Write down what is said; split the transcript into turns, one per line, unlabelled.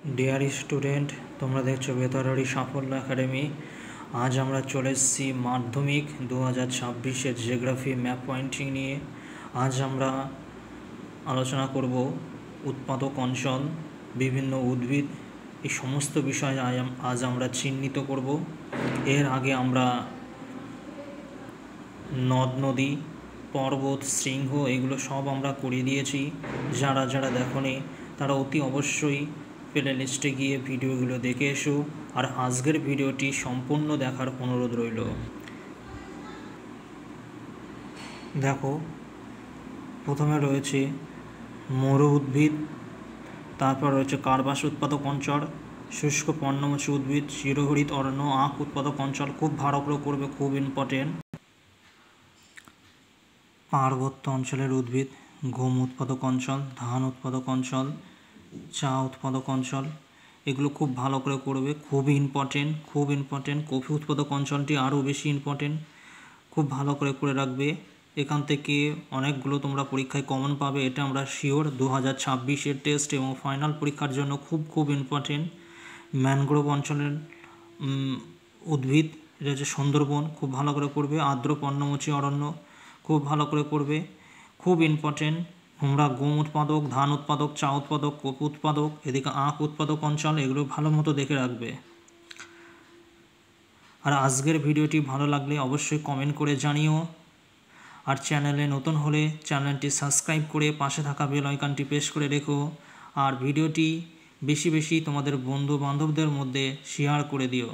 Dear student, তোমরা দেখছো বেতারারি সাফল্য একাডেমি। আজ আমরা চলে এসেছি মাধ্যমিক 2026-এর জিওগ্রাফি ম্যাপ পয়েন্টিং নিয়ে। আজ আমরা আলোচনা করব উৎপাদক অঞ্চল, বিভিন্ন উদ্ভিদ, এই সমস্ত বিষয় আজ আমরা চিহ্নিত করব। এর আগে আমরা নদ নদী, পর্বত, শৃঙ্গ এগুলো সব আমরা করিয়ে দিয়েছি। যারা যারা দেখোনি তারা অতি অবশ্যই প্লে লিস্টে গিয়ে ভিডিওগুলো দেখে এসো। আর আজকের ভিডিওটি সম্পূর্ণ দেখার অনুরোধ রইল। দেখো, প্রথমে রয়েছে মরু উদ্ভিদ, তারপর রয়েছে কার্বাস উৎপাদক অঞ্চল, শুষ্ক পর্ণমোচী উদ্ভিদ, চিরহরিত অরণ্য, আখ উৎপাদক অঞ্চল। খুব ভালো করে করবে, খুব ইম্পর্টেন্ট। পার্বত্য অঞ্চলের উদ্ভিদ, গম উৎপাদক অঞ্চল, ধান উৎপাদক অঞ্চল, চা উৎপাদক অঞ্চল, এগুলো খুব ভালো করে করবে, খুবই ইম্পর্টেন্ট, খুব ইম্পর্টেন্ট। কফি উৎপাদক অঞ্চলটি আরও বেশি ইম্পর্টেন্ট, খুব ভালো করে রাখবে। এখান থেকে অনেকগুলো তোমরা পরীক্ষায় কমন পাবে, এটা আমরা শিওর। 2026-এর টেস্ট এবং ফাইনাল পরীক্ষার জন্য খুব ইম্পর্টেন্ট। ম্যানগ্রোভ অঞ্চলের উদ্ভিদ, এটা হচ্ছে সুন্দরবন, খুব ভালো করে করবে। আর্দ্র পর্ণমোচী অরণ্য, খুব ভালো করে করবে, খুব ইম্পর্টেন্ট। তোমরা গম উৎপাদক, ধান উৎপাদক, চা উৎপাদক, কফি উৎপাদক, এদিকে আখ উৎপাদক অঞ্চল, এগুলো ভালো মতো দেখে রাখবে। আর আজকের ভিডিওটি ভালো লাগলে অবশ্যই কমেন্ট করে জানিও। আর চ্যানেলে নতুন হলে চ্যানেলটি সাবস্ক্রাইব করে পাশে থাকা বেল আইকনটি প্রেস করে রেখো। আর ভিডিওটি বেশি বেশি তোমাদের বন্ধু বান্ধবদের মধ্যে শেয়ার করে দিও।